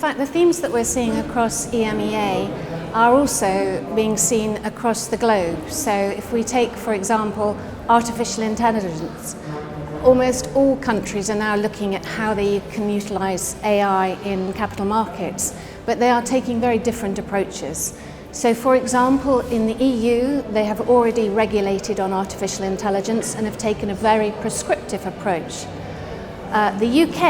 fact, the themes that we're seeing across EMEA are also being seen across the globe. So if we take, for example, artificial intelligence, almost all countries are now looking at how they can utilize AI in capital markets, but they are taking very different approaches. So for example, in the EU, they have already regulated on artificial intelligence and have taken a very prescriptive approach. The UK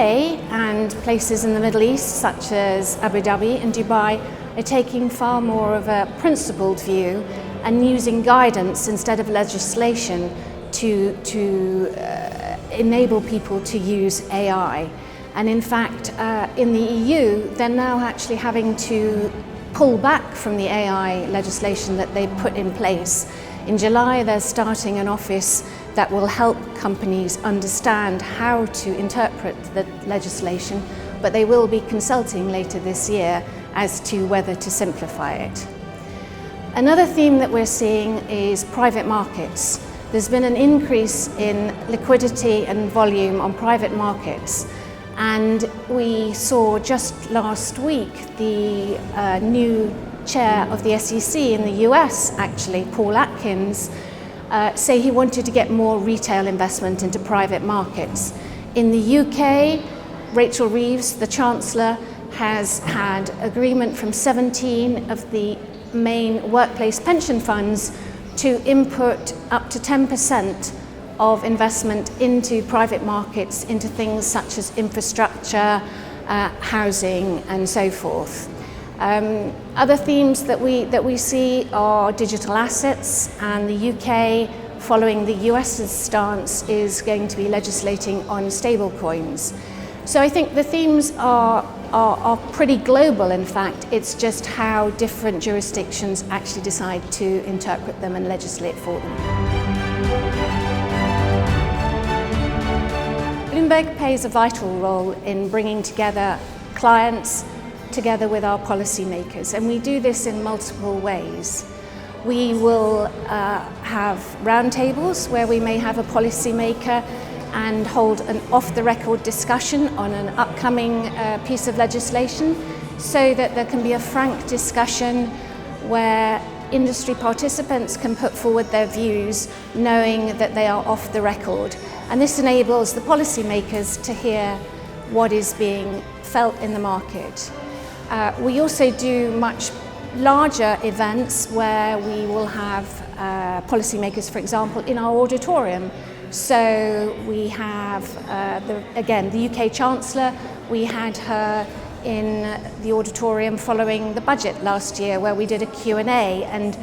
and places in the Middle East, such as Abu Dhabi and Dubai, are taking far more of a principled view and using guidance instead of legislation to enable people to use AI. And in fact, in the EU, they're now actually having to pull back from the AI legislation that they put in place. In July, they're starting an office that will help companies understand how to interpret the legislation, but they will be consulting later this year as to whether to simplify it. Another theme that we're seeing is private markets. There's been an increase in liquidity and volume on private markets, and we saw just last week the new chair of the SEC in the US, actually, Paul Atkins, say he wanted to get more retail investment into private markets. In the UK, Rachel Reeves, the Chancellor, has had agreement from 17 of the main workplace pension funds to input up to 10% of investment into private markets, into things such as infrastructure, housing, and so forth. Other themes that we see are digital assets, and the UK, following the US's stance, is going to be legislating on stablecoins. So I think the themes are pretty global. In fact, it's just how different jurisdictions actually decide to interpret them and legislate for them. Bloomberg plays a vital role in bringing together clients together with our policymakers, and we do this in multiple ways. We will have roundtables where we may have a policymaker and hold an off-the-record discussion on an upcoming piece of legislation, so that there can be a frank discussion where industry participants can put forward their views, knowing that they are off the record. And this enables the policymakers to hear what is being felt in the market. We also do much larger events where we will have policymakers, for example, in our auditorium. So we have, the UK Chancellor, we had her in the auditorium following the budget last year, where we did a Q&A, and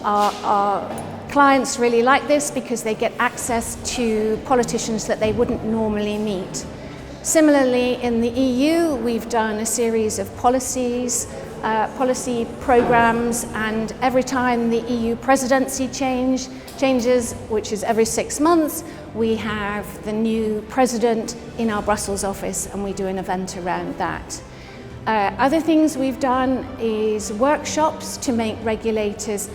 our clients really like this because they get access to politicians that they wouldn't normally meet. Similarly, in the EU, we've done a series of policy programs, and every time the EU presidency changes, which is every 6 months, we have the new president in our Brussels office, and we do an event around that. Other things we've done is workshops to make regulators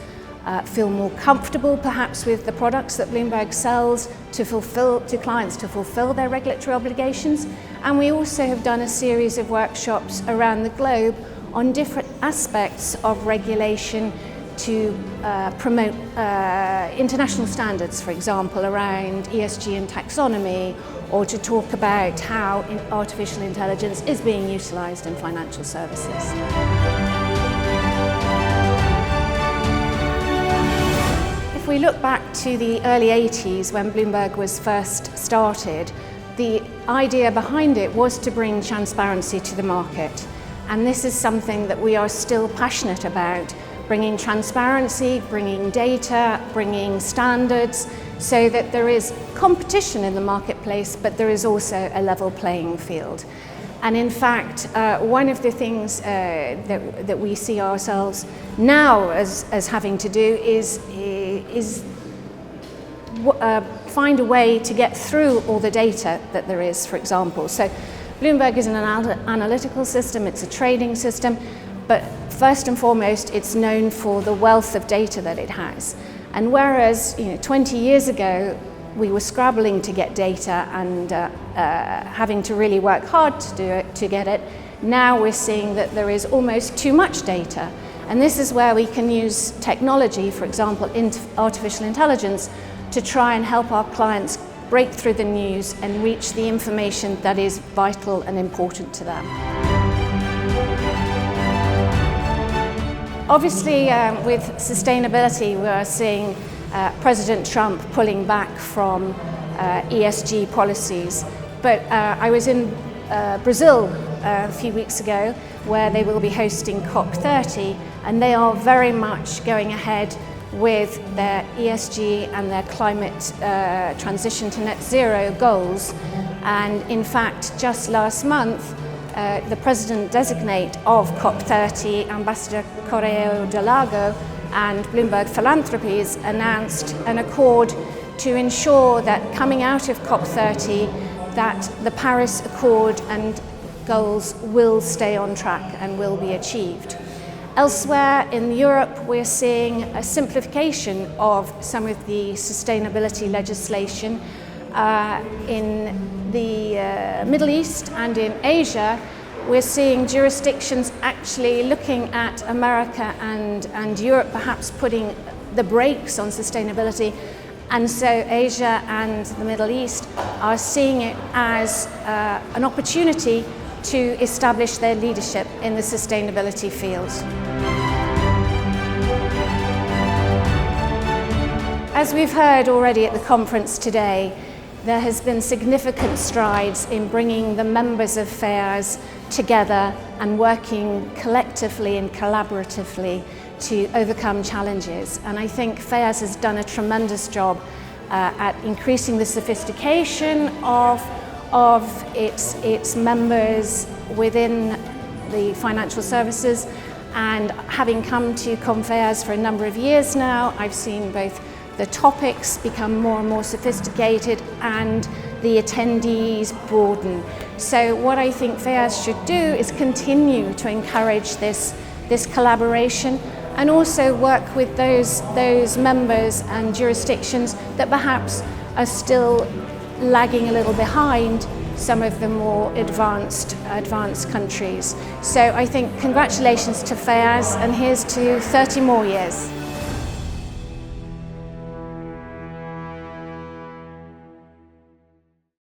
feel more comfortable perhaps with the products that Bloomberg sells to clients to fulfill their regulatory obligations. And we also have done a series of workshops around the globe on different aspects of regulation to promote international standards, for example, around ESG and taxonomy, or to talk about how artificial intelligence is being utilized in financial services. If we look back to the early 80s, when Bloomberg was first started, the idea behind it was to bring transparency to the market. And this is something that we are still passionate about, bringing transparency, bringing data, bringing standards, so that there is competition in the marketplace, but there is also a level playing field. And in fact, one of the things that we see ourselves now as having to do is find a way to get through all the data that there is, for example. So Bloomberg is an analytical system, it's a trading system, but first and foremost, it's known for the wealth of data that it has. And whereas 20 years ago, we were scrabbling to get data and having to really work hard to get it, Now we're seeing that there is almost too much data. And this is where we can use technology, for example, artificial intelligence, to try and help our clients break through the news and reach the information that is vital and important to them. Obviously, with sustainability, we are seeing President Trump pulling back from ESG policies. But I was in Brazil a few weeks ago, where they will be hosting COP30, and they are very much going ahead with their ESG and their climate transition to net zero goals. And in fact, just last month, the president-designate of COP30, Ambassador Correo de Lago, and Bloomberg Philanthropies announced an accord to ensure that coming out of COP30, that the Paris Accord and goals will stay on track and will be achieved. Elsewhere in Europe, we're seeing a simplification of some of the sustainability legislation. In the Middle East and in Asia, we're seeing jurisdictions actually looking at America and Europe perhaps putting the brakes on sustainability. And so Asia and the Middle East are seeing it as an opportunity to establish their leadership in the sustainability field. As we've heard already at the conference today, there has been significant strides in bringing the members of FEAS together and working collectively and collaboratively to overcome challenges. And I think FEAS has done a tremendous job at increasing the sophistication of its members within the financial services. And having come to ConFEAS for a number of years now, I've seen both the topics become more and more sophisticated and the attendees broaden. So what I think FEAS should do is continue to encourage this collaboration and also work with those members and jurisdictions that perhaps are still lagging a little behind some of the more advanced countries. So I think congratulations to FEAS, and here's to 30 more years.